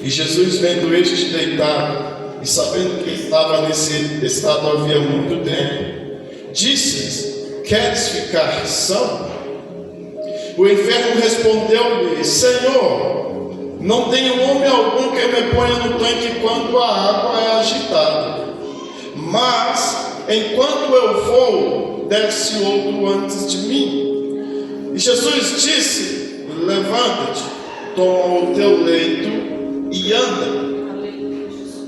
E Jesus, vendo este deitado, e sabendo que ele estava nesse estado havia muito tempo, disse-lhes: queres ficar são? O enfermo respondeu-lhe: Senhor, não tenho homem algum que me ponha no tanque quando a água é agitada. Mas, enquanto eu vou, desce outro antes de mim. E Jesus disse: levanta-te, toma o teu leito e anda.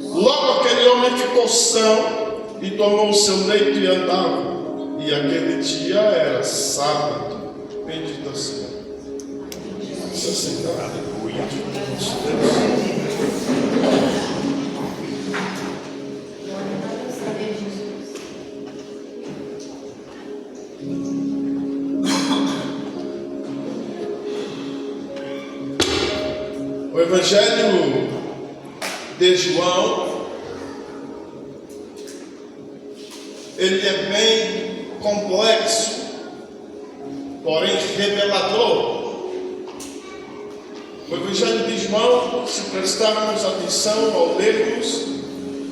Logo aquele homem ficou são e tomou o seu leito e andava. E aquele dia era sábado. Bendito Senhor. Você sentar. Aleluia. O Evangelho de João, ele é bem complexo, porém revelador. O Evangelho de João, se prestarmos atenção ao lermos,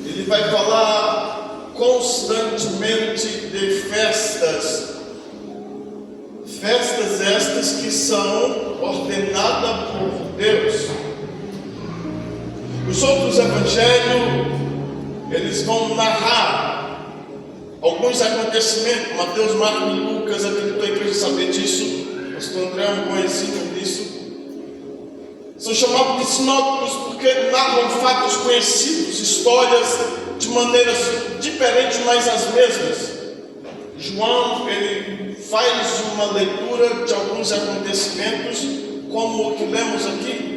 ele vai falar constantemente de festas. Festas estas que são ordenadas por Deus. Os outros evangelhos, eles vão narrar alguns acontecimentos. Mateus, Marcos e Lucas, acredito a igreja saber disso. O pastor André é um bom ensino disso. São chamados de sinóticos porque narram fatos conhecidos, histórias de maneiras diferentes, mas as mesmas. João, ele faz uma leitura de alguns acontecimentos, como o que lemos aqui.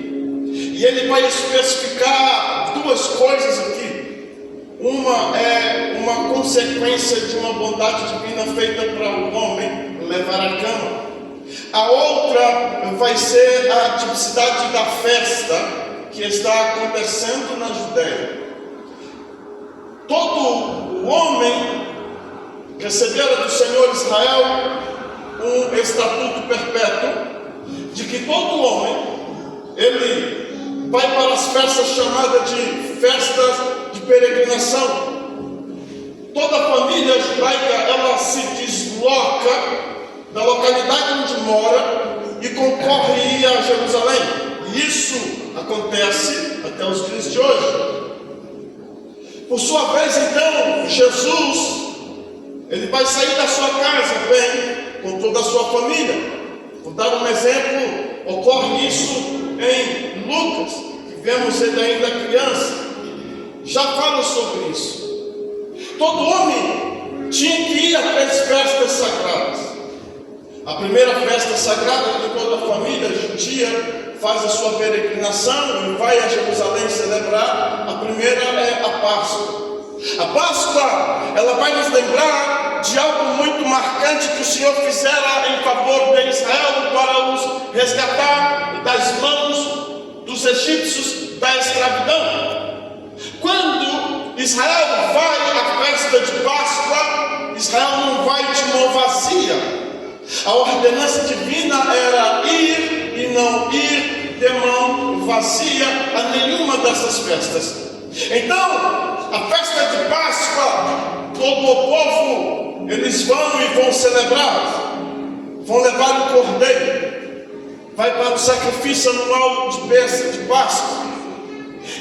E ele vai especificar duas coisas aqui. Uma é uma consequência de uma bondade divina feita para o homem levar a cama. A outra vai ser a tipicidade da festa que está acontecendo na Judéia. Todo o homem recebera do Senhor Israel um estatuto perpétuo de que todo homem, ele vai para as festas chamadas de festas de peregrinação. Toda a família judaica, ela se desloca da localidade onde mora e concorre a ir a Jerusalém. E isso acontece até os dias de hoje. Por sua vez, então, Jesus, ele vai sair da sua casa bem com toda a sua família. Vou dar um exemplo, ocorre isso em Lucas, que vemos ele ainda criança, já fala sobre isso. Todo homem tinha que ir a 3 festas sagradas. A primeira festa sagrada que toda a família judia faz a sua peregrinação e vai a Jerusalém celebrar. A primeira é a Páscoa. A Páscoa, ela vai nos lembrar de algo muito marcante que o Senhor fizera em favor de Israel para os resgatar das mãos dos egípcios da escravidão. Quando Israel vai à festa de Páscoa, Israel não vai de mão vazia. A ordenança divina era ir e não ir de mão vazia a nenhuma dessas festas. Então, a festa de Páscoa, todo o povo, eles vão e vão celebrar, vão levar o cordeiro, vai para o sacrifício anual de besta de Páscoa.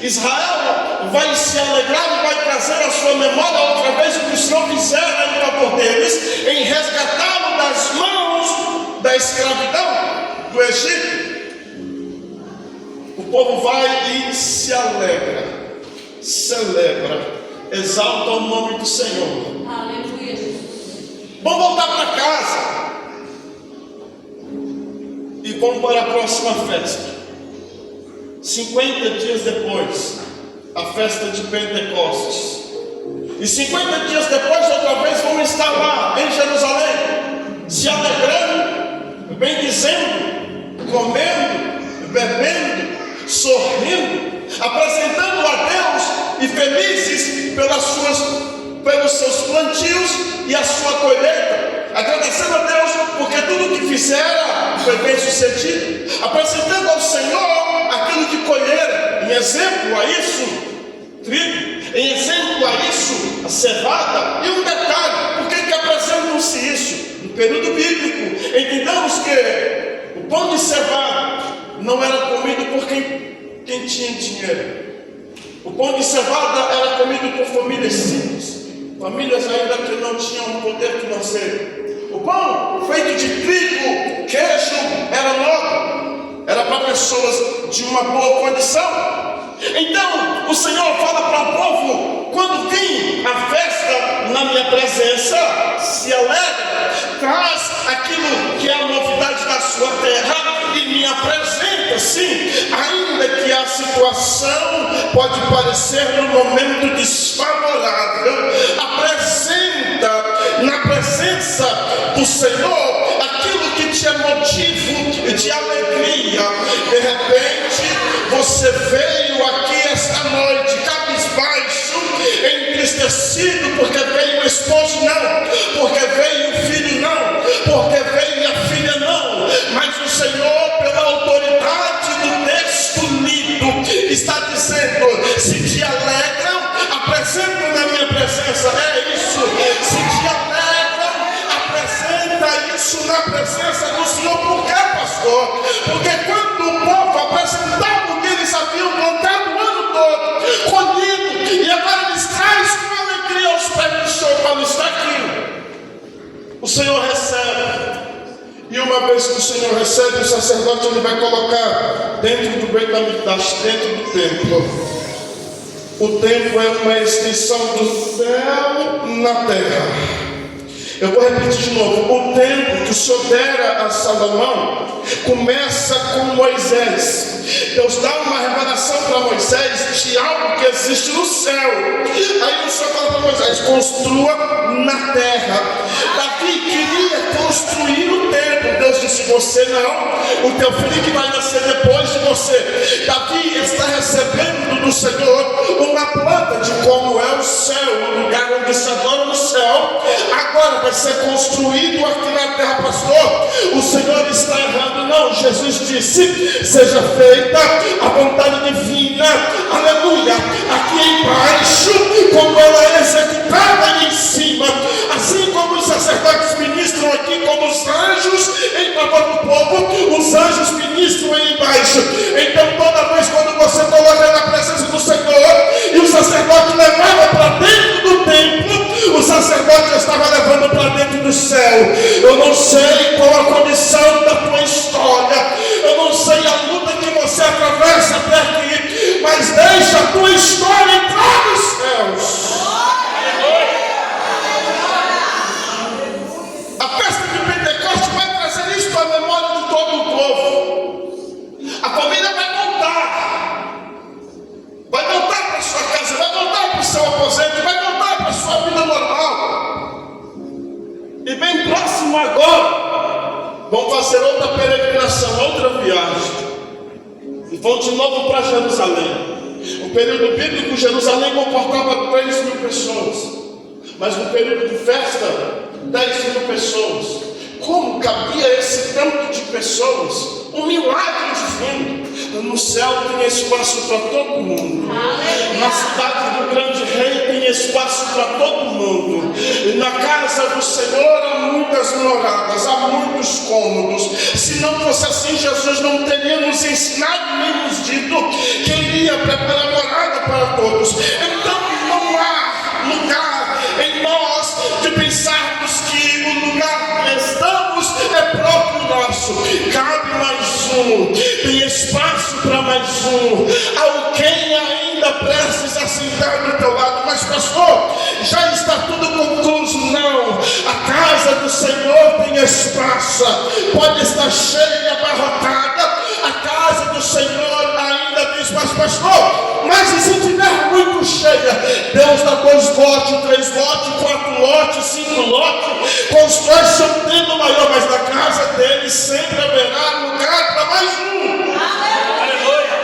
Israel vai se alegrar e vai trazer à sua memória outra vez o que o Senhor fizera em favor deles, em resgatá-lo das mãos da escravidão do Egito. O povo vai e se alegra, celebra, exalta o nome do Senhor. Aleluia. Vão voltar para casa e vão para a próxima festa. 50 dias depois, a festa de Pentecostes. E 50 dias depois, outra vez, vão estar lá em Jerusalém, se alegrando, bendizendo, comendo, bebendo, sorrindo, apresentando a Deus e felizes pelos seus plantios e a sua colheita, agradecendo a Deus porque tudo que fizera foi bem sucedido, apresentando ao Senhor aquilo que colheram em exemplo a isso, trigo, em exemplo a isso, a cevada. E um detalhe, por que apresentam-se isso? No período bíblico, entendamos que o pão de cevada não era comido por quem tinha dinheiro. O pão de cevada era comido por famílias simples, famílias ainda que não tinham poder financeiro. O pão feito de trigo, queijo, era nobre, era para pessoas de uma boa condição. Então o Senhor fala para o povo: quando vem a festa na minha presença, se alegra, traz aquilo que é a novidade da sua terra e me apresenta. Sim, ainda que a situação pode parecer no momento desfavorável, apresenta na presença do Senhor aquilo que te é motivo de alegria. De repente você veio aqui esta noite cabisbaixo, entristecido, porque veio o esposo não, porque veio o filho não, porque veio a filha não. Mas o Senhor, pela autoridade do texto lido, está dizendo: se te alegram, apresenta na minha presença. É isso. Se te alegram, apresenta isso na presença do Senhor. Por quê, pastor? Porque quando o povo apresentava o que eles haviam plantado o ano todo, colhido, e agora eles trazem com alegria aos pés do Senhor, quando está aqui, o Senhor recebe. E uma vez que o Senhor recebe, o sacerdote ele vai colocar dentro do Beit HaMikdash, dentro do templo. O templo é uma extensão do céu na terra. Eu vou repetir de novo. O templo que o Senhor dera a Salomão começa com Moisés. Deus dá uma revelação para Moisés de algo que existe no céu. Aí o Senhor fala para Moisés: construa na terra. Davi queria construir o templo. Deus disse: você não, o teu filho que vai nascer depois de você. Davi está recebendo do Senhor uma planta de como é o céu, o lugar onde se adora no céu. Agora vai ser construído aqui na terra, pastor. O Senhor está errado. Não, Jesus disse: seja feita a vontade divina, aleluia, aqui embaixo, como ela é executada aí em cima. Assim como os sacerdotes ministram aqui, como os anjos em favor do povo, os anjos ministram aí embaixo. Então toda vez quando você coloca na presença do Senhor e o sacerdote levava para dentro do templo, o sacerdote estava levando para dentro do céu. Eu não sei qual a condição da tua história, eu não sei a luta que você atravessa até aqui, mas deixa a tua história entrar nos céus. A festa de Pentecostes vai trazer isso à memória de todo o povo. A família vai voltar para sua casa, vai voltar para o seu aposento, vai voltar para a sua vida normal. E bem próximo agora, vão fazer outra peregrinação, outra viagem. E vão de novo para Jerusalém. No período bíblico, Jerusalém comportava 3.000 pessoas. Mas no período de festa, 10.000 pessoas. Como cabia esse tanto de pessoas? Um milagre divino. No céu tem espaço para todo mundo. Na cidade do grande rei tem espaço para todo mundo. Na casa do Senhor há muitas moradas, há muitos cômodos. Se não fosse assim, Jesus não teria nos ensinado nem nos dito que iria preparar morada para todos. Então não há lugar em nós de pensarmos que o lugar que estamos é próprio nosso. Cabe mais um, tem espaço para mais um. Alguém ainda precisa sentar do teu lado. Mas pastor, já está tudo concluso. Não, a casa do Senhor tem espaço. Pode estar cheia e abarrotada, a casa do Senhor ainda tem espaço. Pastor, mas e se estiver muito cheia? Deus dá 2 lotes, 3 lotes, 4 lotes, 5 lotes, constrói seu templo maior, mas na casa dele sempre haverá lugar para mais um. Aleluia.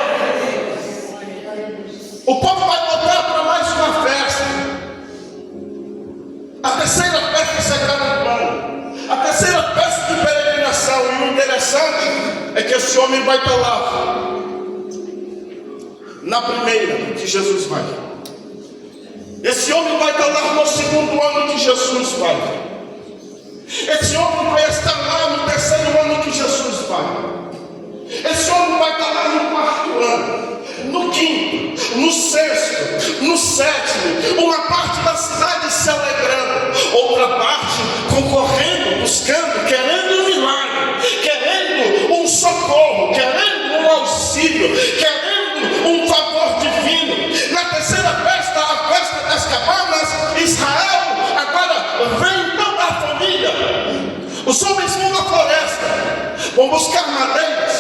O povo vai voltar para mais uma festa. A terceira festa sagrada do ano. A terceira festa de peregrinação. E o interessante é que esse homem vai estar lá na primeira que Jesus vai. Esse homem vai estar lá no segundo ano que Jesus vai. Esse homem vai estar lá no terceiro ano que Jesus vai. Esse homem vai estar lá no quarto ano, no quinto, no sexto, no sétimo. Uma parte da cidade se alegrando, outra parte concorrendo, buscando, querendo um milagre, querendo um socorro, querendo um auxílio, querendo um favor divino. Na terceira festa, a festa das cabanas, Israel agora vem toda a família. Os homens vão na floresta, vão buscar madeiras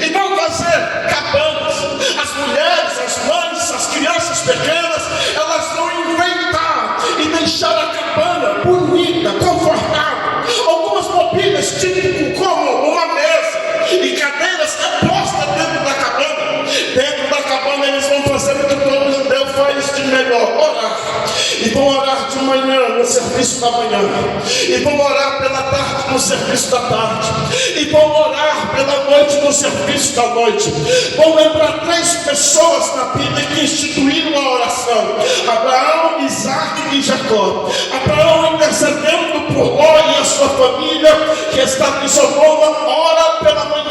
e vão fazer cabanas. As mulheres, as mães, as crianças pequenas, elas vão enfeitar e deixar a cabana bonita, confortável. Algumas mobílias, tipo como uma mesa e cadeiras postas dentro da cabana. Dentro da cabana eles vão fazer o que todo judeu faz de melhor: orar. E vão orar de manhã no serviço da manhã, e vão orar pela tarde no serviço da tarde, e vão orar pela noite no serviço da noite. Vão lembrar 3 pessoas na Bíblia que instituíram a oração: Abraão, Isaac e Jacó. Abraão intercedendo por Ló e a sua família que estava em Sodoma, ora pela manhã.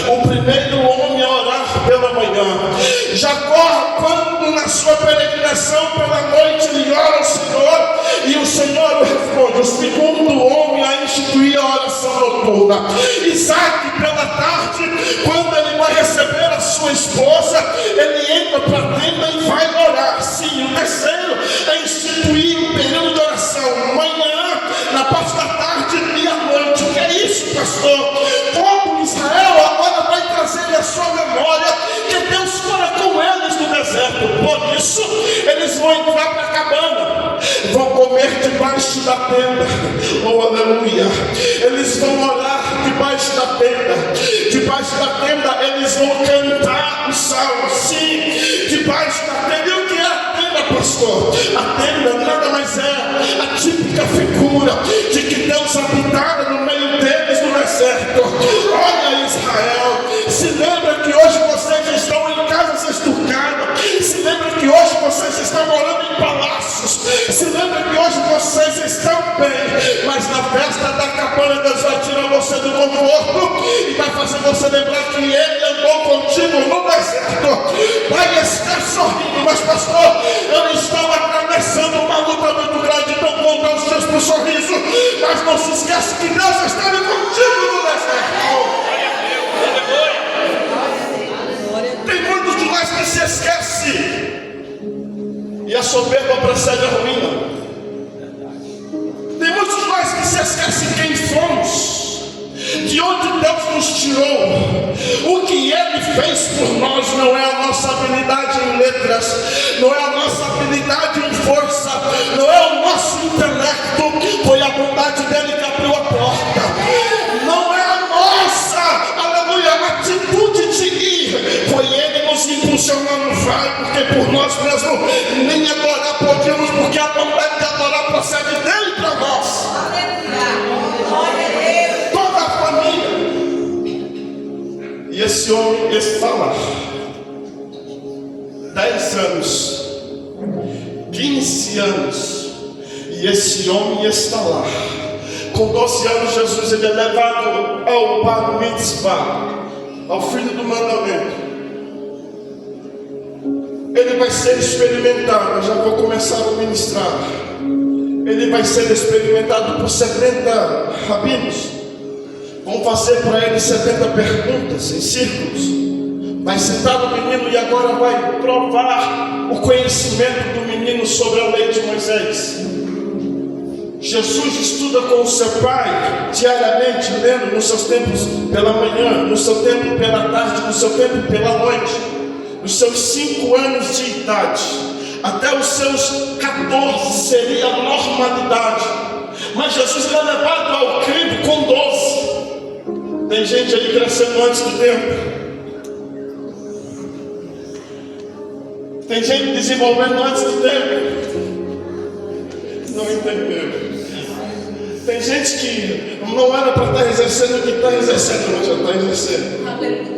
O primeiro homem a orar pela manhã. Jacó, quando na sua peregrinação pela noite ele ora ao Senhor e o Senhor o responde. O segundo homem a instituir a oração noturna. Isaac, pela tarde, quando ele vai receber a sua esposa, ele entra para a tenda e vai orar. Sim, o terceiro é instituir um período de oração, manhã, na parte da tarde e à noite. O que é isso, pastor? Todo Israel agora vai trazer à sua memória que Deus fora com eles no deserto. Por isso, eles vão entrar para a cabana, vão comer debaixo da tenda. Oh, aleluia! Eles vão orar debaixo da tenda. Debaixo da tenda eles vão cantar o salmo. Sim, debaixo da tenda. E o que é a tenda, pastor? A tenda nada mais é a típica figura de que Deus habitava no meio deles no deserto. Olha, Israel, se lembra que hoje vocês estão em casas estucadas. Se lembra que hoje vocês estão morando em palácios. Se lembra que hoje vocês estão bem. Mas na festa da cabana Deus vai tirar você do conforto e vai fazer você lembrar que Ele andou contigo no deserto. Vai estar sorrindo, mas pastor, eu estou atravessando uma luta muito grande. Então conta os dias para o sorriso, mas não se esquece que Deus estava contigo no deserto. Tem muitos de nós que se esquecem e a soberba precede a ruína. Tem muitos de nós que se esquecem quem fomos, de onde Deus nos tirou. O que Ele fez por nós não é a nossa habilidade em letras, não é a nossa habilidade em força, não é o nosso intelecto. Foi a bondade dEle que abriu a porta. Não é a nossa, aleluia, atitude de ir. Foi Ele nos impulsionando. Vai, porque por nós mesmos nem adorar podíamos, porque a bondade de adorar procede dEle para nós. Toda a família. E esse homem está lá 10 anos, 15 anos, e esse homem está lá. Com 12 anos, Jesus ele é levado ao Bar Mitzvah, ao filho do mandamento. Ele vai ser experimentado. Eu já vou começar a ministrar. Ele vai ser experimentado por 70 rabinos. Vão fazer para ele 70 perguntas em círculos. Vai sentar o menino e agora vai provar o conhecimento do menino sobre a lei de Moisés. Jesus estuda com o seu pai diariamente, lendo nos seus tempos pela manhã, no seu tempo pela tarde, no seu tempo pela noite. Nos seus 5 anos de idade, até os seus 14 seria a normalidade. Mas Jesus era levado ao crivo com 12. Tem gente aí crescendo antes do tempo. Tem gente desenvolvendo antes do tempo. Não entendeu. Tem gente que não era para estar exercendo o que está exercendo, mas já está exercendo. Aleluia.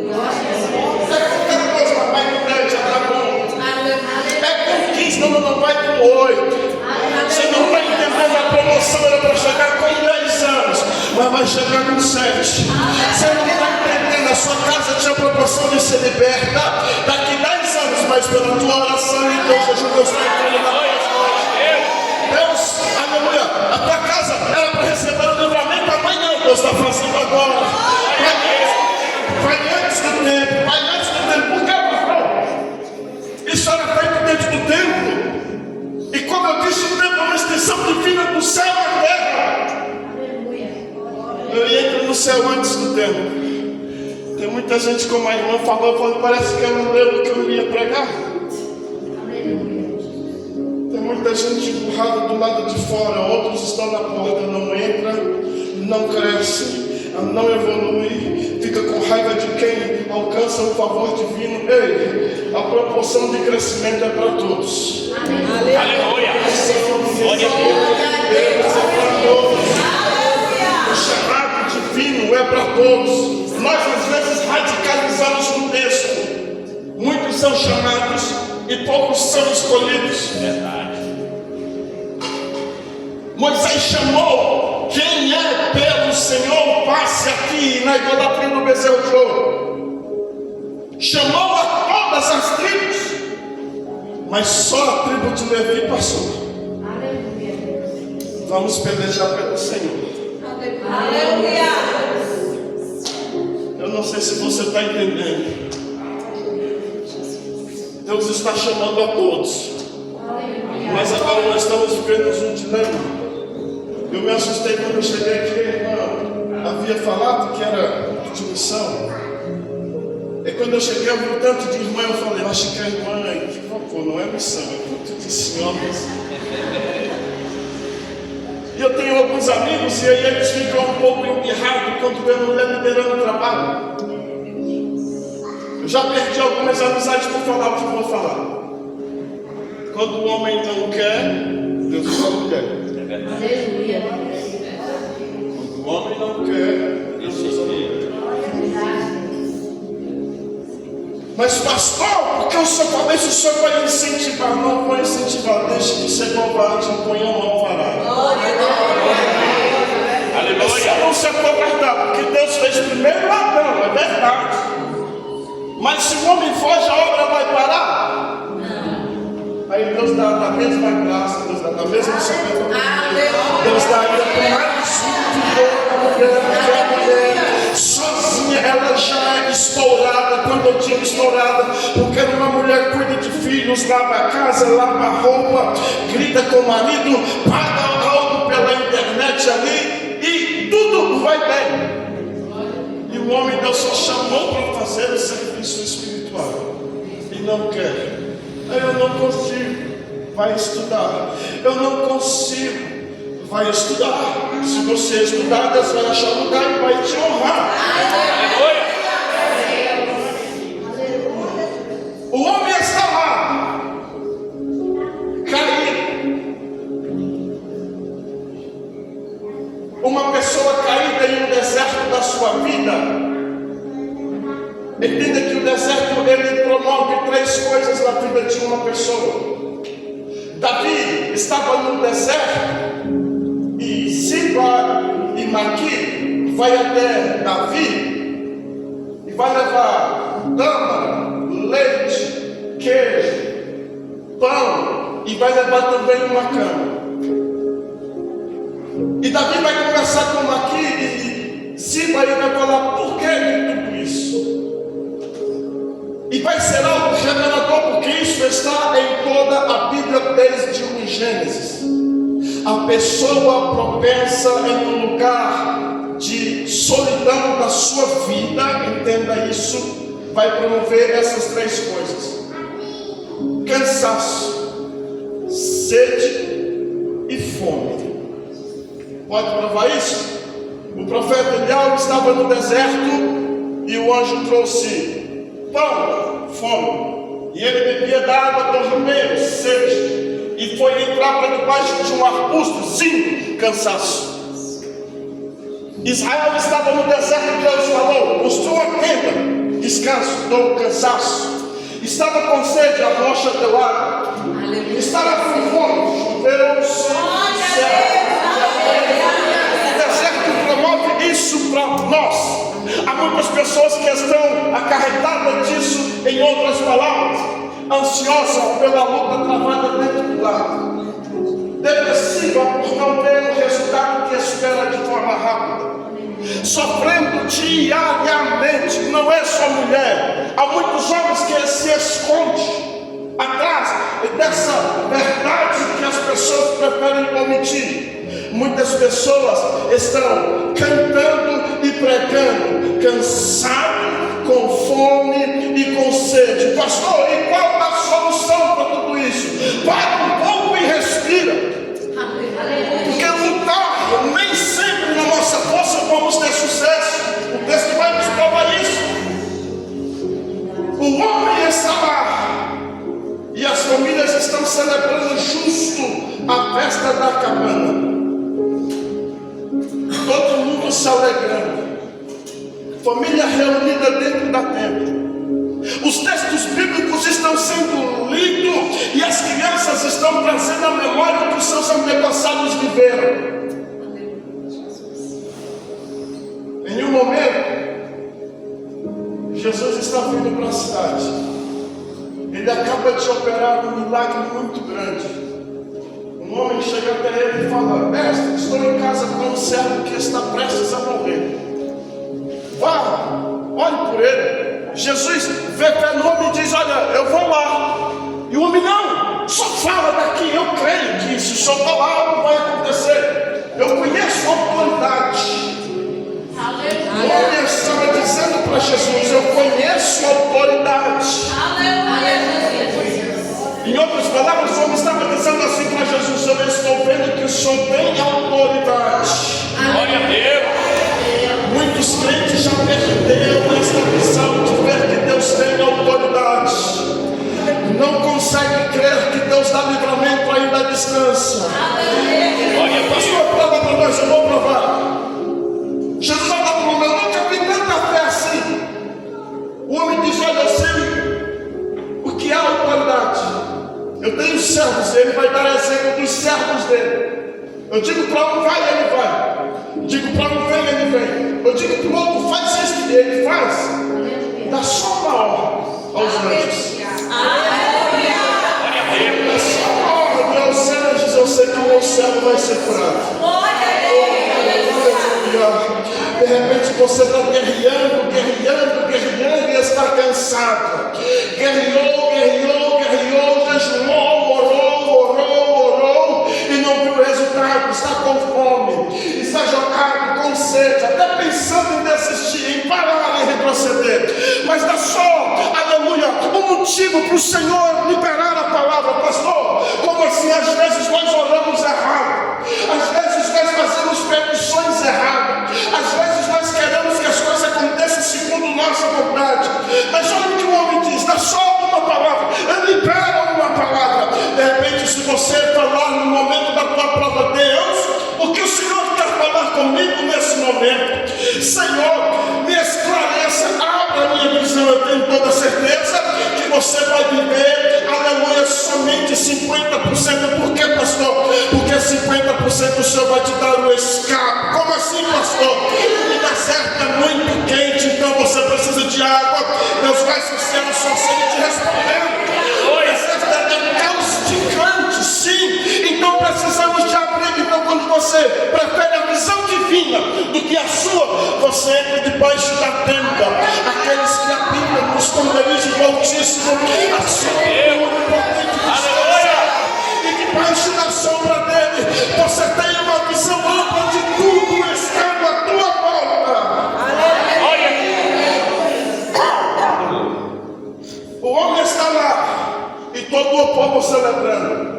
Cada coisa vai para frente, já está bom. 8. Você não está entendendo, a promoção era para chegar com 10 anos, mas vai chegar com 7. Você não está entendendo, a sua casa tinha a proporção de ser liberta daqui 10 anos, mas pela tua oração e teu jejum, Deus está entrando na tua casa. Deus, aleluia, a tua casa era para receber o livramento amanhã, Deus está fazendo agora. Vai antes do tempo, vai antes do tempo. Por que, pastor? Isso era feito dentro do templo. E como eu disse, o templo é uma extensão divina do céu à terra. Eu entro no céu antes do templo. Tem muita gente, como a irmã falou, parece que ela leu o que eu ia pregar. Tem muita gente empurrada do lado de fora, outros estão na porta, não entra, não cresce, não evolui, fica com raiva de quem alcança o favor divino. Ei, a proporção de crescimento é para todos. Aleluia! Glória a Deus é para todos. O chamado divino é para todos. Nós às vezes radicalizamos no texto. Muitos são chamados e poucos são escolhidos. Verdade. Moisés chamou: quem é pelo Senhor, passe aqui na idolatria do bezerro de ouro. Chamou a todas as tribos, mas só a tribo de Levi passou. Vamos pelejar pelo Senhor. Aleluia. Eu não sei se você está entendendo. Deus está chamando a todos. Mas agora nós estamos vivendo um dilema. Eu me assustei quando eu cheguei aqui. A irmã havia falado que era de missão. E quando eu cheguei, eu vi um tanto de irmã. Eu falei, eu acho que a irmã, por favor, não é missão, é culto de senhoras. E eu tenho alguns amigos e aí eles ficam um pouco embirrados quando vê mulher liderando o trabalho. Eu já perdi algumas amizades por falar o que vou falar. Quando o homem não quer, Deus usa a mulher. Aleluia. Quando o homem não quer, Deus usa a mulher. Mas pastor, porque o senhor falou isso, o senhor vai incentivar? Não vou incentivar, deixe de ser covarde, ponha a mão parada. Aleluia. É só não se acovardar, porque Deus fez primeiro Adão, é verdade. Mas se o homem foge, a obra vai parar? Não. Aí Deus dá a mesma graça, Deus dá a mesma sabedoria. Deus dá ainda com mais mulher. Sozinha ela já é estourada. Quando eu digo estourada, porque uma mulher cuida de filhos, lava a casa, lava a roupa, grita com o marido, paga algo pela internet ali e tudo vai bem. E o homem Deus só chamou para fazer o serviço espiritual e não quer. Aí eu não consigo, vai estudar. Eu não consigo, vai estudar. Se você estudar, Deus vai achar um lugar e vai te honrar. Aleluia. O homem está lá, caído. Uma pessoa caída em um deserto da sua vida. Entenda que o deserto ele promove 3 coisas na vida de uma pessoa. Davi estava no deserto e Ziba e Maqui vai até Davi e vai levar tâmara, leite, queijo, pão e vai levar também uma cama. E Davi vai conversar com Maqui e Ziba e vai falar por que de tudo isso. E vai ser algo revelador, porque isso está em toda a Bíblia desde o Gênesis. A pessoa propensa em um lugar de solidão da sua vida, entenda isso, vai promover essas 3 coisas: cansaço, sede e fome. Pode provar isso? O profeta Eliel estava no deserto e o anjo trouxe pão, fome, e ele bebia da água do torneiro, sede, e foi entrar para debaixo de um arbusto, sim, cansaço. Israel estava no deserto, Deus falou: construa a tenda, descanso, dou cansaço. Estava com sede, a rocha deu água. Estava com fome, para nós. Há muitas pessoas que estão acarretadas disso, em outras palavras, ansiosas pela luta travada dentro do lar, depressiva por não ter o resultado que espera de forma rápida, sofrendo diariamente. Não é só mulher, há muitos homens que se escondem atrás dessa verdade que as pessoas preferem omitir. Muitas pessoas estão cantando e pregando, cansados, com fome e com sede. Pastor, e qual a solução para tudo isso? Para um pouco e respira. Porque lutar nem sempre na nossa força vamos ter sucesso. O texto vai nos provar isso. O homem está lá e as famílias estão celebrando justo a festa da cabana. Todo mundo se alegrando, família reunida dentro da tenda. Os textos bíblicos estão sendo lidos e as crianças estão trazendo a memória que os seus antepassados viveram. Em um momento, Jesus está vindo para a cidade. Ele acaba de operar um milagre muito grande. Um homem chega até ele e fala: mestre, estou em casa com um servo que está prestes a morrer. Vá, olhe por ele. Jesus vê pelo homem e diz: olha, eu vou lá. E o homem: não, só fala daqui, eu creio que se o senhor falar, algo vai acontecer. Eu conheço a autoridade. O homem estava dizendo para Jesus: eu conheço a autoridade. Em outras palavras, o homem estava dizendo assim para Jesus: eu estou vendo que o Senhor tem autoridade. Glória a Deus. Muitos crentes já perderam esta visão de ver que Deus tem autoridade. Não conseguem crer que Deus dá livramento ainda à distância. Glória a Deus. Pastor, prova para nós, eu vou provar. Jesus fala para o homem: eu nunca vi tanta fé assim. O homem diz: olha, eu sei o que é autoridade. Eu tenho servos, ele vai dar exemplo dos servos dele. Eu digo para um: vai, ele vai. Eu digo para um: vem, ele vem. Eu digo para o outro: faz isso, ele faz. Dá só uma ordem aos anjos. Dá só uma ordem aos anjos, eu sei que o meu servo vai ser curado. De repente você está guerreando e está cansado. Guerreou, jejuou, orou e não viu o resultado. Está com fome, está jogado, com sede, até pensando em desistir, em parar e retroceder. Mas dá só, aleluia, um motivo para o Senhor liberar a palavra. Pastor, como assim? Às vezes nós oramos errado, às vezes nós fazemos petições erradas, às vezes nós queremos que as coisas aconteçam segundo nossa vontade. Mas olha o que o homem diz: dá só uma palavra, ele libera uma palavra. De repente, se você falar no momento da tua prova: Deus, o que o Senhor quer falar comigo nesse momento? Senhor, me esclareça, abra a minha visão. Eu tenho toda certeza que você vai viver, aleluia, somente 50%. Por quê, pastor? Porque 50% o Senhor vai te dar o escape. Como assim, pastor? O deserto é muito quente, então você precisa de água. Deus vai ser o seu sangue te respondendo. O deserto é causticante, sim. Então precisamos de abrigo. Então, quando você prefere a visão divina do que a sua, você entra debaixo da tenda. Aqueles que habitam no esconderijo do Altíssimo, a sua e debaixo da sombra dele, você tem uma visão ampla de tudo estando à tua volta. O homem está lá e todo o povo celebrando.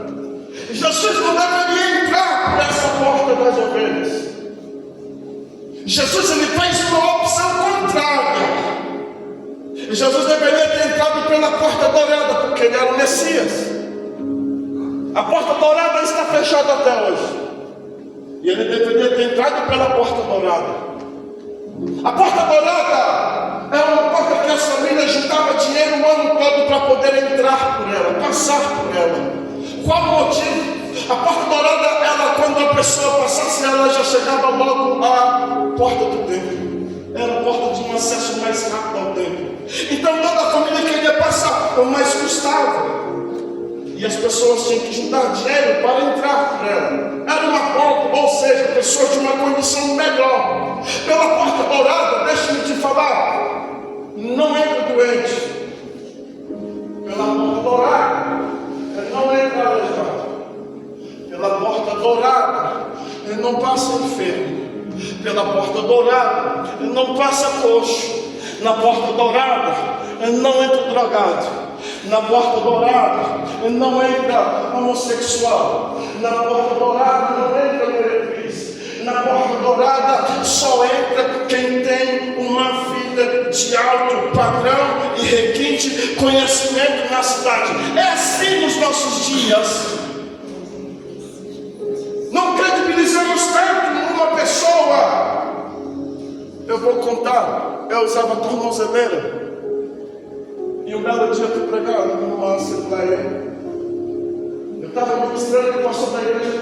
Jesus não deveria entrar por essa porta das ovelhas. Jesus, ele fez uma opção contrária. Jesus deveria ter entrado pela porta dourada, porque ele era o Messias. A porta dourada está fechada até hoje. E ele deveria ter entrado pela porta dourada. A porta dourada é uma porta que as famílias juntavam dinheiro o ano todo para poder entrar por ela, passar por ela. Qual o motivo? A porta dourada, ela, quando a pessoa passasse, ela já chegava logo à porta do templo. Era a porta de um acesso mais rápido ao templo. Então toda a família queria passar, mas custava. E as pessoas tinham que juntar dinheiro para entrar por ela. Era uma porta, ou seja, pessoas de uma condição melhor. Pela porta dourada, deixa-me te falar, não entra doente. Pela porta dourada, não entra aleijado. Pela porta dourada, ele não passa enfermo. Pela porta dourada, ele não passa coxo. Na porta dourada, ele não entra drogado. Na porta dourada, ele não entra homossexual. Na porta dourada, não entra meretriz. Na porta dourada, só entra quem tem uma vida de alto padrão e requinte conhecimento na cidade. É assim nos nossos dias. Não credibilizamos tanto numa pessoa. Eu vou contar. Eu usava tornozeleira. E um belo dia eu fui pregar numa assembleia. Eu estava ministrando e o pastor da igreja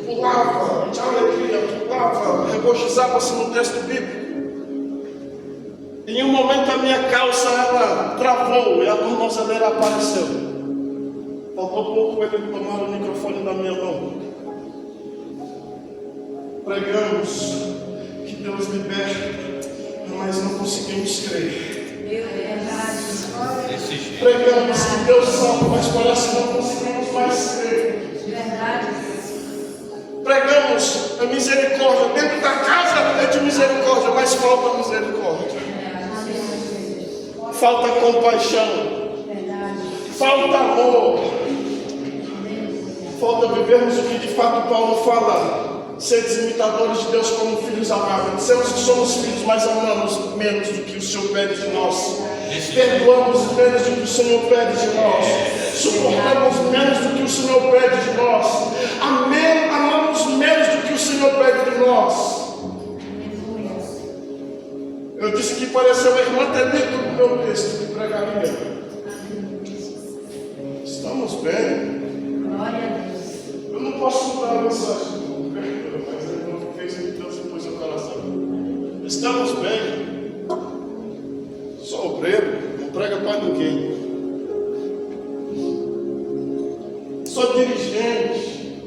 pulava, de alegria, pulava, regozijava-se no texto bíblico. E em um momento a minha calça ela travou e a tornozeleira apareceu. Faltou pouco ele tomar o microfone da minha mão. Pregamos que Deus liberta, mas não conseguimos crer. Pregamos que Deus salva, mas parece que não conseguimos mais crer. Pregamos a misericórdia. Dentro da casa é de misericórdia, mas falta misericórdia. Falta compaixão. Falta amor. Falta vivermos o que de fato Paulo fala. Ser imitadores de Deus como filhos amáveis. Dizemos que somos filhos, mas amamos menos do que o Senhor pede de nós. Perdoamos menos do que o Senhor pede de nós. Suportamos menos do que o Senhor pede de nós. Amamos menos do que o Senhor pede de nós. Eu disse que pareceu a irmã ter lido o meu texto de pregaria. Estamos bem. Glória a Deus. Eu não posso mudar a mensagem. Mas ele não fez em Deus e pôs seu coração. Estamos bem. Sou obreiro, não prega para ninguém. Sou dirigente,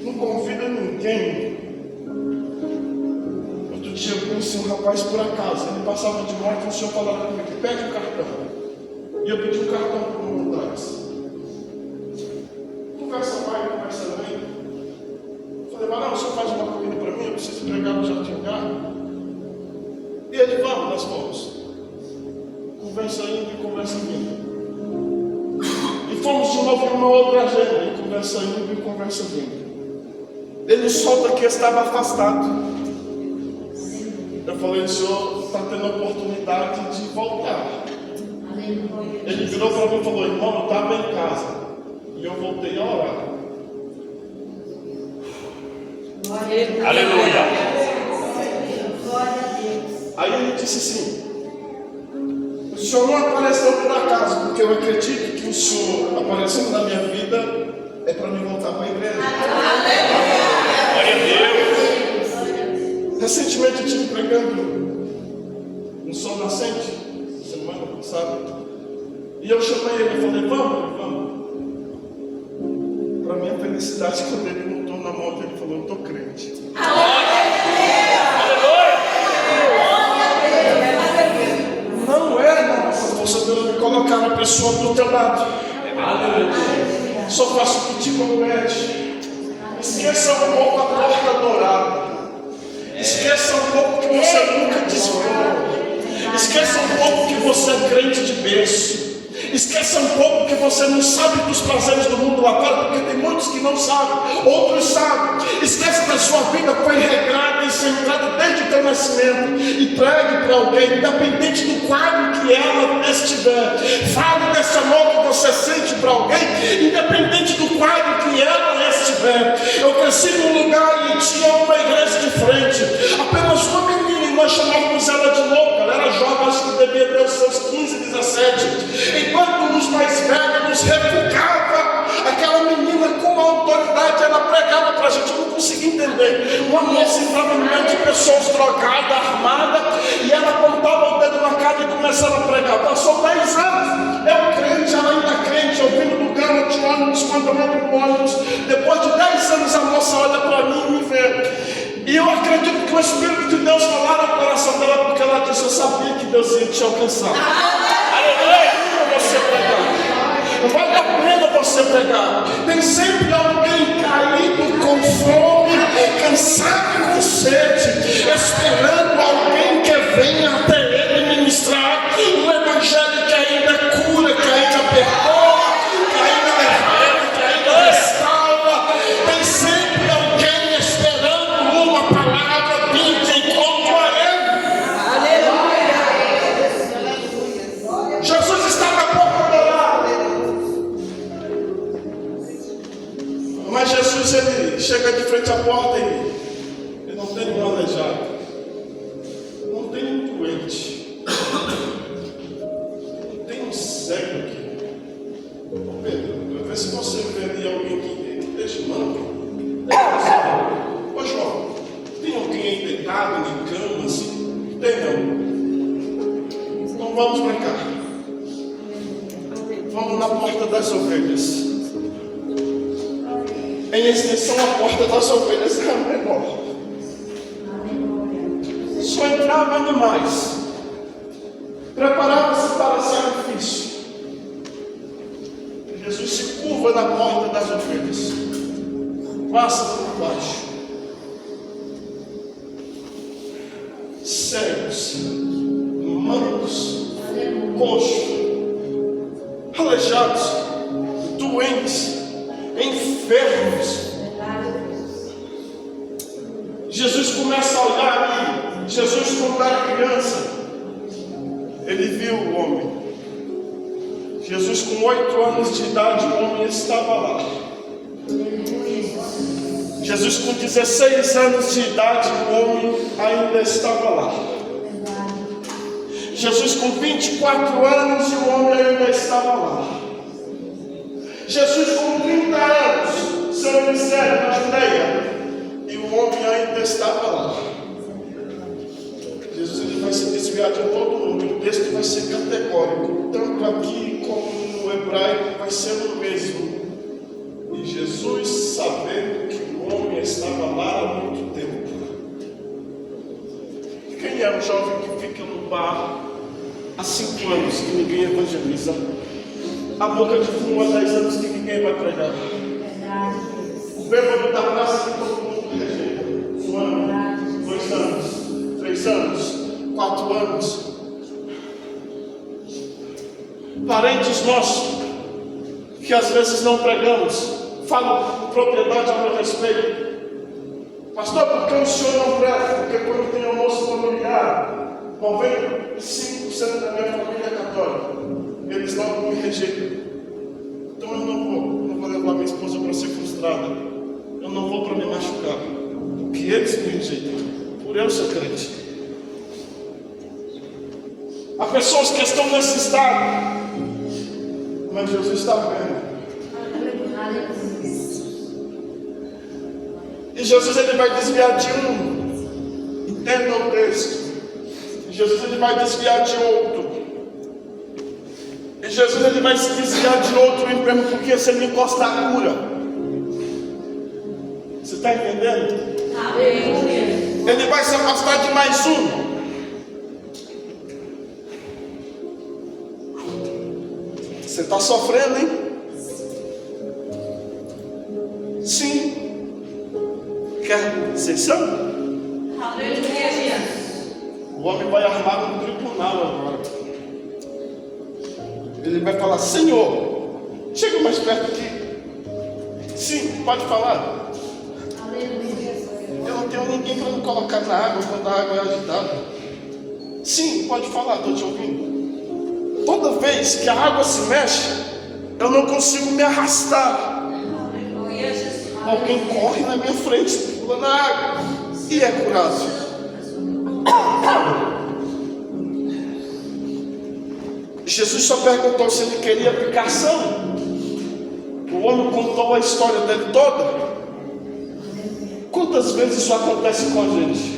não convido ninguém. Outro dia eu conheci um rapaz por acaso, ele passava de moto e o senhor falava comigo: pede um cartão. E eu pedi um cartão para o meu atrás. Conversa vai, conversa vem. Falei: mas não, o senhor faz uma comida para mim, eu preciso pregar no Jardim Garden. E ele: vamos, nós fomos. Conversa indo e conversa vindo. E fomos de novo numa outra agenda, e conversa indo e conversa vindo. Ele solta que estava afastado. Eu falei: o senhor está tendo a oportunidade de voltar. Ele virou para mim e falou: irmão, eu estava em casa. E eu voltei a orar. Aleluia. Aí ele disse assim: o senhor não apareceu por acaso, porque eu acredito que o senhor aparecendo na minha vida é para me voltar para a igreja. Glória a Deus. Recentemente eu estive pregando no Sol Nascente, semana passada, e eu chamei ele e falei: vamos, vamos. Para minha felicidade, quando ele montou na moto, ele falou: eu estou crente. Não é na nossa força Deus me colocar a pessoa do teu lado. Só faço o que te compete. Esqueça um pouco a porta dourada. Esqueça um pouco que você nunca desviou. Esqueça um pouco que você é crente de berço. Esqueça um pouco que você não sabe dos prazeres do mundo lá fora, porque tem muitos que não sabem, outros sabem. Esqueça que a sua vida foi regrada e centrada desde o teu nascimento. E pregue para alguém, independente do quadro que ela estiver. Fale desse amor que você sente para alguém, independente do quadro que ela estiver. Eu cresci num lugar e tinha uma igreja de frente, apenas uma menina, e nós chamávamos ela de louca. Ela era jovem, acho que devia ter os seus 15, 17. Enquanto os mais velhos nos refugavam, aquela menina com autoridade, ela pregava para a gente. Eu não conseguia entender entender. Uma moça entrava no meio de pessoas drogadas, armadas, e ela apontava o dedo na cara e começava a pregar. Passou 10 anos, eu crente, ela ainda crente, eu vim no lugar de ônibus, quando eu entro no ônibus, depois de 10 anos a moça olha para mim e me vê. E eu acredito que o Espírito de Deus falar no coração dela, porque ela disse: eu sabia que Deus ia te alcançar. Aleluia! Você pregar. Vale a pena você pregar. Tem sempre alguém caído com fome, cansado com sede, esperando alguém que venha até ele ministrar um evangelho que ainda cura, que ainda perdoa, que ainda levanta, que ainda restaura. Tem sempre alguém esperando uma palavra vinda encontro a ele. Aleluia. Jesus está na porta do lar. Mas Jesus, ele chega de frente à porta e ele não tem um aleijado, não tem um doente, não tem um cego aqui. Pedro, vê se você vê ali alguém que esteja manco. Ô João, tem alguém aí deitado na cama assim? Tem não? Então vamos para cá. Vamos na porta das ovelhas. Em extensão, a porta das ovelhas é a menor. Só entravam animais, preparavam-se para sacrifício. Jesus se curva na porta das ovelhas, passa por baixo. Cegos, mancos, coxos, aleijados, doentes, enfermos. Jesus começa a olhar ali. Jesus, quando era criança, ele viu o homem. Jesus, com 8 anos de idade, o homem estava lá. Jesus, com 16 anos de idade, o homem ainda estava lá. Jesus, com 24 anos, o homem ainda estava lá. Jesus, com 30 anos, seu ministério na Judeia, e o homem ainda estava lá. Jesus, ele vai se desviar de todo mundo. O texto vai ser categórico, tanto aqui como no hebraico vai ser o mesmo. E Jesus, sabendo que o homem estava lá há muito tempo. Quem é o jovem que fica no bar há 5 anos que ninguém evangeliza? A boca de fumo há 10 anos que ninguém vai pregar. O bêbado da praça que todo mundo rejeita. 1 ano, 2 anos, 3 anos, 4 anos. Parentes nossos, que às vezes não pregamos, falam com propriedade a meu respeito. Pastor, por que o senhor não prega? Porque quando tem almoço familiar, 95% da minha família é católica. Eles logo me rejeitam. Então eu não vou levar minha esposa para ser frustrada. Eu não vou para me machucar. Porque eles me rejeitam. Por eu ser crente. Há pessoas que estão nesse estado. Mas Jesus está vendo. E Jesus, ele vai desviar de um. Entenda o texto. E Jesus, ele vai desviar de outro. E Jesus, ele vai se desviar de outro enfermo, porque se ele encosta a cura. Você está entendendo? Amém. Ele vai se afastar de mais um. Você está sofrendo, hein? Sim. Quer exceção? Aleluia. O homem vai armar um tribunal agora. Ele vai falar: Senhor, chega mais perto aqui. Sim, pode falar. Eu não tenho ninguém para me colocar na água quando a água é agitada. Sim, pode falar, estou te ouvindo. Toda vez que a água se mexe, eu não consigo me arrastar. Alguém corre na minha frente, pula na água e é curado. Jesus só perguntou se ele queria aplicação. O homem contou a história dele toda. Quantas vezes isso acontece com a gente?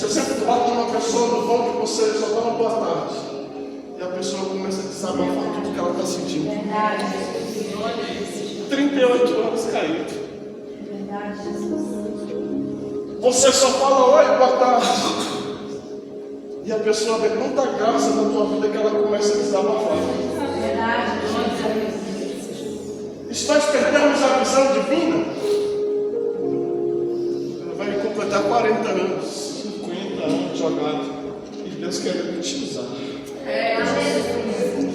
Você sempre bate uma pessoa no banco que você só dá uma boa tarde. E a pessoa começa a desabafar tudo que ela está sentindo. 38 anos caído. Você só fala oi, boa tarde. E a pessoa vê tanta graça na tua vida que ela começa a desabafar. Se nós perdemos a visão divina, ela vai completar 40 anos, 50 anos jogado. E Deus querendo te usar.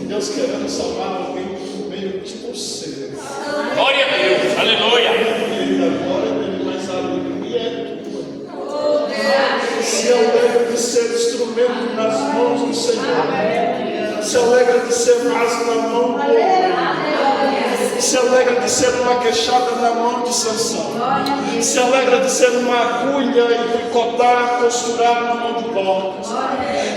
Deus querendo salvar alguém por meio de você. Glória a Deus, aleluia. E agora ele vai saber que é tua. Se alegra de ser instrumento nas mãos do Senhor. Se alegra de ser vaso na mão do homem. Se alegra de ser uma queixada na mão de Sansão. Se alegra de ser uma agulha e tricotar, costurar na mão de Dorcas.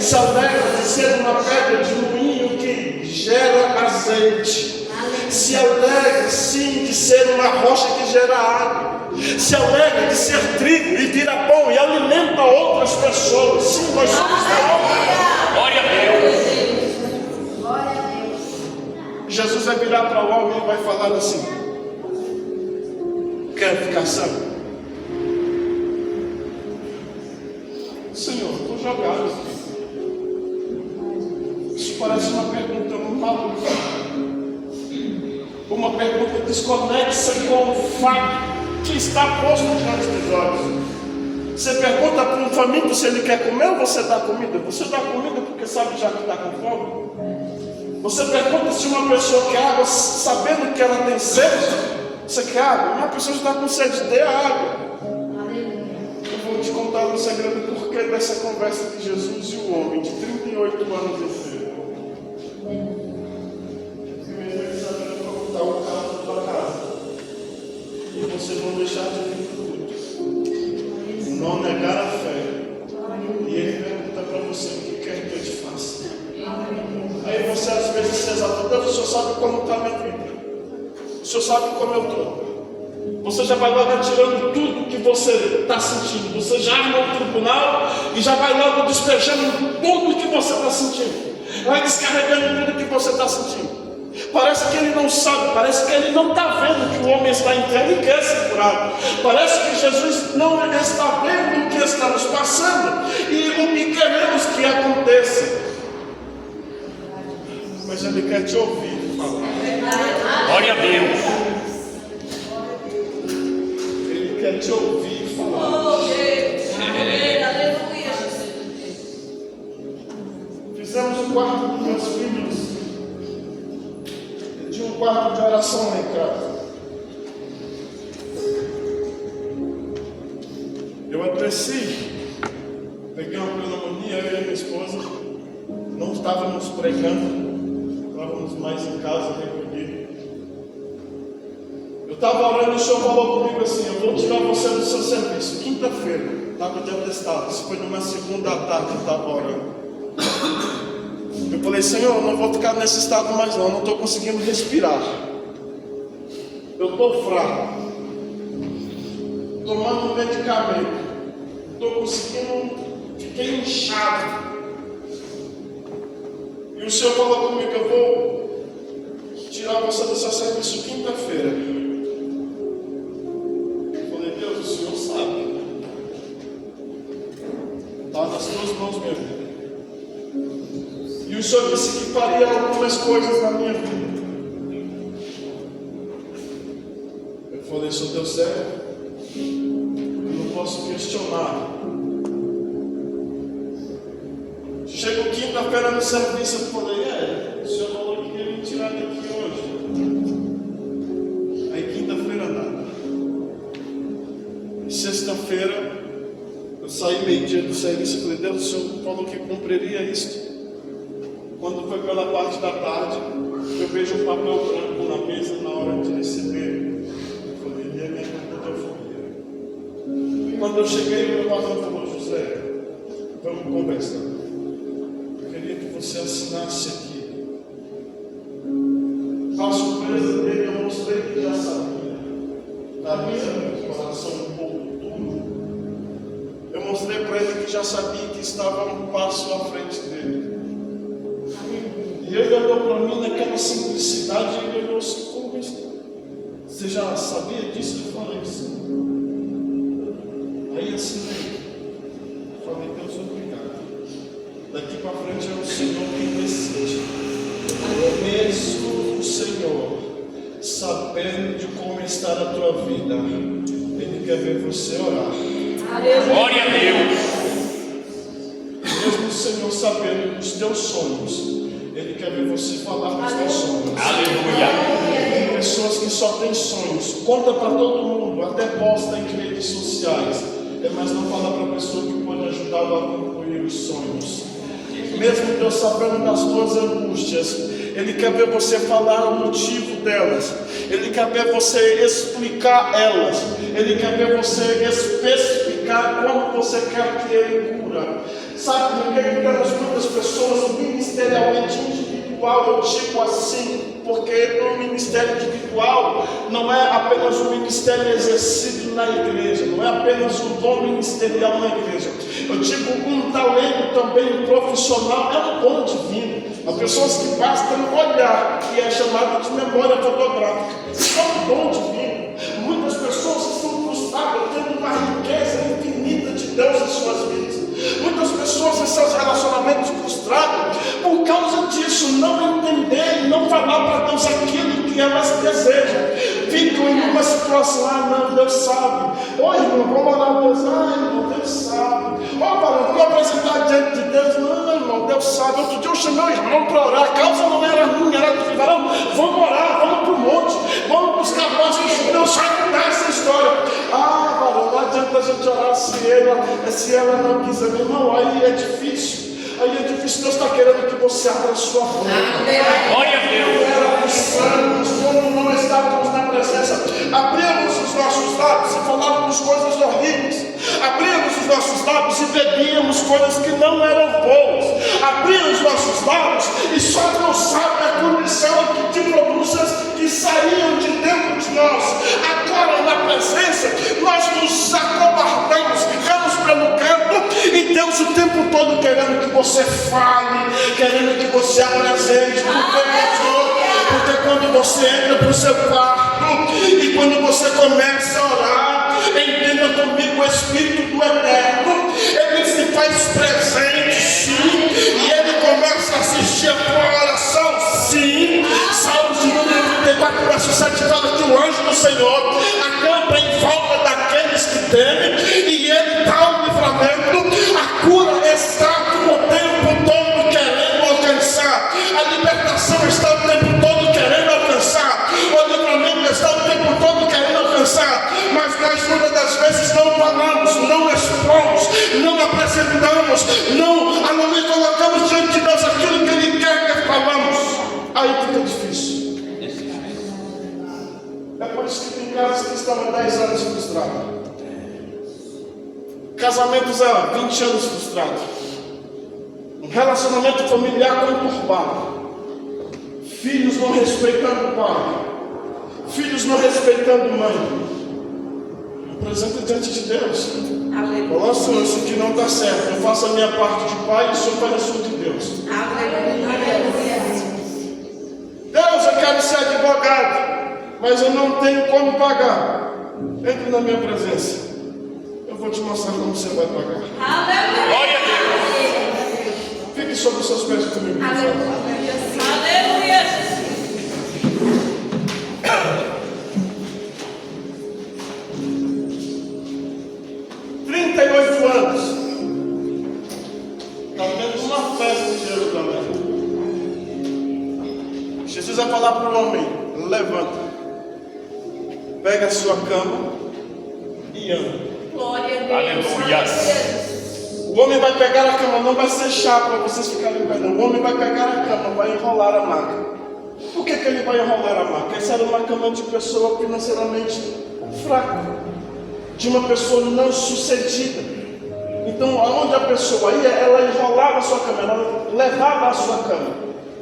Se alegra de ser uma pedra de moinho que gera azeite. Se alegra sim de ser uma rocha que gera água. Se alegra de ser trigo e vira pão e alimenta outras pessoas. Sim, nós somos da obra. Glória a Deus. Jesus vai virar para o homem e vai falar assim: quer ficar são? Senhor, estou jogado. Isso parece uma pergunta maluca. Uma pergunta desconexa com o fato que está posto diante dos olhos. Você pergunta para um faminto se ele quer comer ou você dá comida? Você dá comida porque sabe já que está com fome. Você pergunta se uma pessoa quer água sabendo que ela tem sede. Você quer água? Uma pessoa está com sede, dê água. Eu vou te contar um segredo porquê dessa conversa de Jesus e o homem de 38 anos de filho. Primeiro eles abriram para botar o carro da tua casa. E vocês vão deixar de vir tudo. Não negar a fé. E ele pergunta para você o que quer que eu te faça. Aí você às vezes se exalta: Deus, o Senhor sabe como está a minha vida. O Senhor sabe como eu estou. Você já vai logo tirando tudo que você está sentindo. Você já arma o tribunal e já vai logo despejando tudo que você está sentindo. Vai descarregando tudo que você está sentindo. Parece que ele não sabe, parece que ele não está vendo que o homem está entrando e quer ser curado. Parece que Jesus não está vendo o que estamos passando e o que queremos que aconteça. Mas ele quer te ouvir falar. Glória a Deus. Ele quer te ouvir falar. Fizemos um quarto com meus filhos. De um quarto de oração lá em casa. Eu adoeci. Peguei uma pneumonia, eu e a minha esposa. Não estávamos pregando. Estávamos mais em casa, recolhidos. Eu estava orando e o Senhor falou comigo assim: eu vou tirar você do seu serviço. Quinta-feira, estava de atestado. Isso foi numa segunda tarde que eu estava orando. Eu falei: Senhor, eu não vou ficar nesse estado mais não estou conseguindo respirar. Eu estou fraco. Tomando medicamento. Estou conseguindo, fiquei inchado. E o Senhor falou comigo: eu vou tirar você do seu serviço quinta-feira. Eu falei: Deus, o Senhor sabe. Está nas tuas mãos, minha vida. E o Senhor disse que faria algumas coisas na minha vida. Eu falei: sou teu servo. Eu não posso questionar. Chegou quinta-feira no serviço, eu falei: o Senhor falou que ia me tirar daqui hoje. Aí quinta-feira nada. E sexta-feira, eu saí meio-dia do serviço e falei: Deus, o Senhor falou que cumpriria isto. Quando foi pela parte da tarde, eu vejo um papel branco na mesa na hora de receber. Eu falei: e a minha conta de alforria? Quando eu cheguei, o meu patrão falou: José, vamos conversar. Você assinasse aqui. A surpresa dele, eu mostrei que já sabia. havia coração um pouco duro. Eu mostrei para ele que já sabia que estava um passo à frente dele. E ele olhou para mim naquela simplicidade e ele olhou assim, como isso? Você já sabia disso? Eu falei assim. Aí assim, eu falei, Deus, obrigado. Daqui para frente é o Senhor quem decide. Mesmo o Senhor, sabendo de como está a tua vida, Ele quer ver você orar. Glória a Deus. Mesmo o Senhor sabendo dos teus sonhos, Ele quer ver você falar dos teus sonhos. Aleluia. Tem pessoas que só têm sonhos, conta para todo mundo, até posta em redes sociais, mas não fala para a pessoa que pode ajudá-lo a concluir os sonhos. Mesmo Deus sabendo das tuas angústias, Ele quer ver você falar o motivo delas. Ele quer ver você explicar elas. Ele quer ver você especificar como você quer que Ele cura. Sabe por que temos muitas pessoas ministerialmente individual? Eu digo assim, porque o ministério individual não é apenas um ministério exercido na igreja, não é apenas um dom ministerial na igreja. Eu digo um talento também profissional, é um dom divino. Há pessoas que bastam olhar, que é chamado de memória fotográfica. Isso é um dom divino. Muitas pessoas estão frustradas, tendo uma riqueza infinita de Deus em suas vidas. Muitas pessoas em seus relacionamentos frustrados por causa disso, não entender e não falar para Deus aquilo que elas desejam. Ficam em uma situação, não, Deus sabe. Irmão, vamos orar, Deus, irmão, Deus sabe. Vamos apresentar diante de Deus, não, irmão, Deus sabe. Outro dia eu chamei o irmão para orar, a causa não era minha, era do varão. Vamos orar, vamos para o monte, vamos buscar a voz de Deus, vai mudar essa história. Varão, não adianta a gente orar se ela não quiser, meu irmão, aí é difícil. Deus está querendo que você abra a sua boca. Glória a Deus. Os santos, como não estávamos na presença, abrimos os nossos lábios e falávamos coisas horríveis. Abrimos os nossos lábios e bebíamos coisas que não eram boas. Abrimos os nossos lábios e só Deus sabe a condição de produções que saíam de dentro de nós. Agora, na presença, nós nos acovardamos, ficamos pelo canto e Deus o tempo todo querendo que você fale, querendo que você apresente. Porque quando você entra para o seu quarto e quando você começa a orar, entenda comigo, o Espírito do Eterno, Ele se faz presente, sim, e Ele começa a assistir a tua oração, sim. Salmos de número 34, verso 7 fala que o anjo do Senhor acampa em volta daqueles que temem, e Ele dá o livramento. A cura está o tempo todo querendo alcançar, a libertação está o tempo todo querendo alcançar, o livramento está o tempo todo querendo alcançar, mas nós muitas das vezes não falamos, não expomos, não apresentamos, não colocamos diante de Deus aquilo que Ele quer que falamos. Aí fica difícil. É por isso que tem casas que estão há 10 anos frustrados, casamentos há 20 anos frustrados, um relacionamento familiar conturbado, filhos não respeitando o pai, filhos não respeitando mãe. Apresenta diante de Deus. Fala, Senhor, isso aqui não está certo. Eu faço a minha parte de pai e o Senhor faz a sua de Deus. Deus, eu quero ser advogado, mas eu não tenho como pagar. Entre na minha presença. Eu vou te mostrar como você vai pagar. Glória a Deus. Fique sobre os seus pés comigo. Aleluia. 38 anos. Está tendo uma festa em Jerusalém. Jesus vai falar para o homem: levanta, pega a sua cama e anda. Glória a Deus. Aleluia. O homem vai pegar a cama, não vai ser chá para vocês ficarem em pé, não. O homem vai pegar a cama, vai enrolar a maca. Por que ele vai enrolar a maca? Essa era uma cama de pessoa financeiramente fraca, de uma pessoa não sucedida. Então, aonde a pessoa ia, ela enrolava a sua cama, ela levava a sua cama.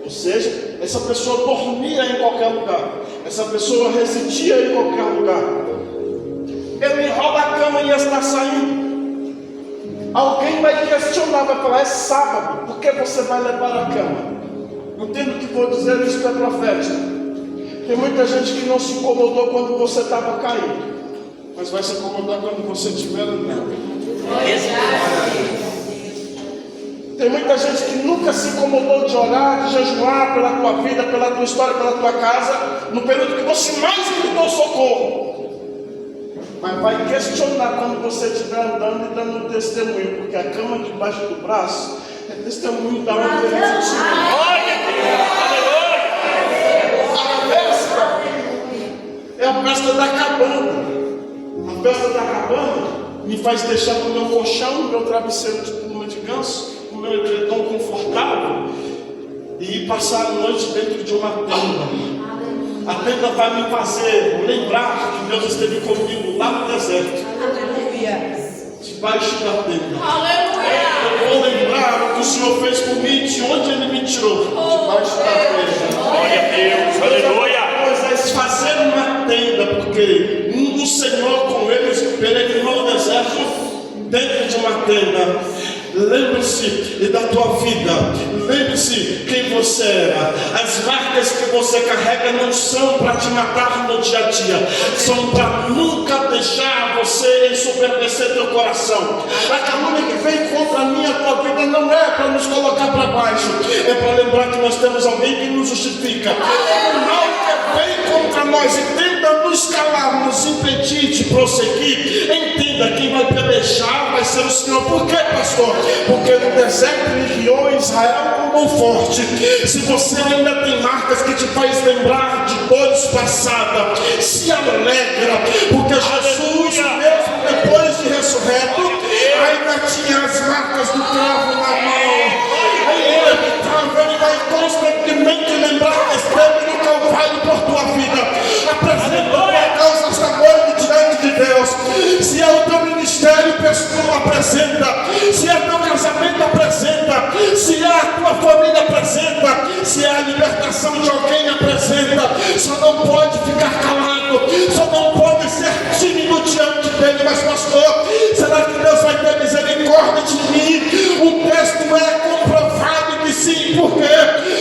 Ou seja, essa pessoa dormia em qualquer lugar, essa pessoa residia em qualquer lugar. ele enrola a cama e está saindo. Alguém vai questionar, vai falar: é sábado, por que você vai levar a cama? Entendo o que vou dizer, isso é profético. Tem muita gente que não se incomodou quando você estava caindo, mas vai se incomodar quando você estiver andando. Tem muita gente que nunca se incomodou de orar, de jejuar pela tua vida, pela tua história, pela tua casa, no período que você mais gritou socorro. Mas vai questionar quando você estiver andando e dando um testemunho, porque a cama debaixo do braço é testemunho da onde ele te tirou. Glória a Deus. Aleluia. A festa é a festa da cabana. A festa da cabana me faz deixar no meu colchão, no meu travesseiro de pluma de ganso, no meu edredom confortável, e ir passar a noite dentro de uma tenda. A tenda vai me fazer lembrar que Deus esteve comigo lá no deserto. Debaixo da tenda. Eu vou lembrar o que o Senhor fez por mim, de onde Ele me tirou. Debaixo da tenda. Glória a Deus. Aleluia. Coisas fazer uma tenda, porque o Senhor com eles peregrinou no deserto dentro de uma tenda. Lembre-se da tua vida, lembre-se quem você era. As marcas que você carrega não são para te matar no dia a dia, são para nunca deixar você ensoberbecer teu coração. A calúnia que vem contra a minha tua vida não é para nos colocar para baixo, é para lembrar que nós temos alguém que nos justifica. O mal que vem contra nós e tenta nos calar, nos impedir de prosseguir, entenda: quem vai pelejar vai ser o Senhor. Por quê, pastor? Porque no deserto Ele guiou Israel com mão forte. Se você ainda tem marcas que te faz lembrar de dores passadas, se alegra, porque Jesus, mesmo depois de ressurreto, ainda tinha as marcas do cravo na mão. Ele vai constantemente lembrar a respeito do Calvário por tua vida. Apresenta a tua causa esta noite diante de Deus. Se é o teu ministério pessoal, apresenta. Se é teu casamento, apresenta. Se é a tua família, apresenta. Se é a libertação de alguém, apresenta. Só não pode ficar calado, só não pode ser tímido diante dele. Mas pastor, será que Deus vai ter misericórdia de mim? O texto é comprovado que sim. Por quê?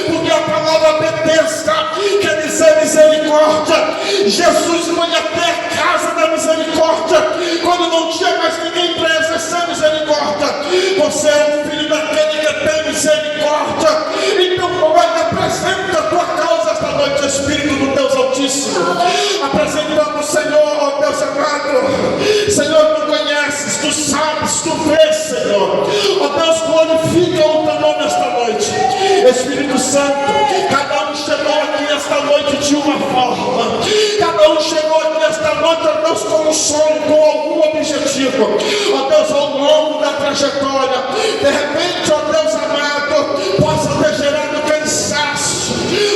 Porque a palavra detesta, quer dizer misericórdia. Jesus foi até a casa da misericórdia quando não tinha mais ninguém para exercer misericórdia. Você é um filho daquele que tem misericórdia. Então coloque, apresenta a tua causa esta noite, Espírito do Deus Altíssimo. Apresentamos, Senhor, ó Deus amado. Senhor, tu conheces, tu sabes, tu vês, Senhor. Ó Deus, glorifica o teu nome esta noite. Espírito Santo, cada um chegou aqui esta noite de uma forma. Cada um chegou aqui esta noite, ó Deus, com um sonho, com algum objetivo. Ó Deus, ao longo da trajetória, de repente, ó Deus amado, possa ter gerado cansaço,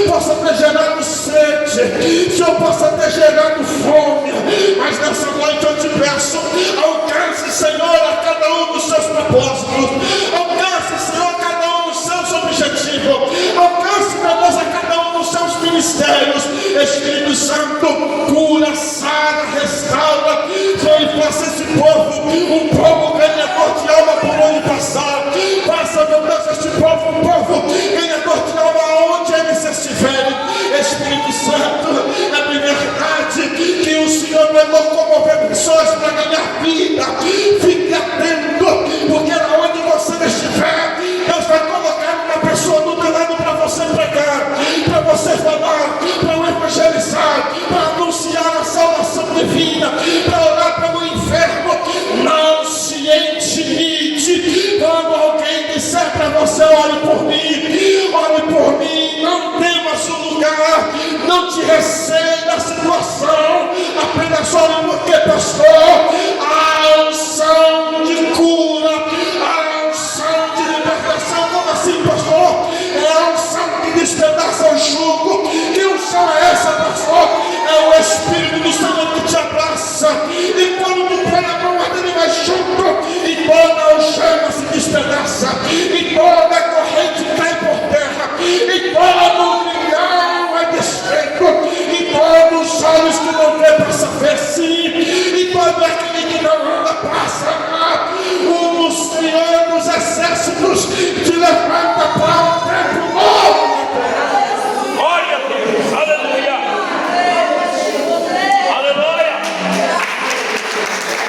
possa ter gerado sede, Senhor, possa ter gerado fome. Mas nessa noite eu te peço, alcance, Senhor, a cada um dos seus propósitos. Alcance, Senhor, cada um dos seus objetivos. Alcance, meu Deus, a cada um dos seus ministérios. Espírito Santo, cura, sara, restaura. Senhor, e faça esse povo um povo ganhador de alma por onde passar. Faça, meu Deus, este povo um povo ganhador de alma aonde eles estiverem. Espírito Santo, é verdade que o Senhor vai locomover pessoas para ganhar vida. Fique atento, porque aonde você estiver, Deus vai colocar uma pessoa do teu lado para você pregar, para você falar, para evangelizar, para anunciar a salvação divina, para orar pelo inferno. Não se intimide quando alguém disser para você: ore por mim, não temas o lugar, não te receia da situação, apenas ore, porque pastor,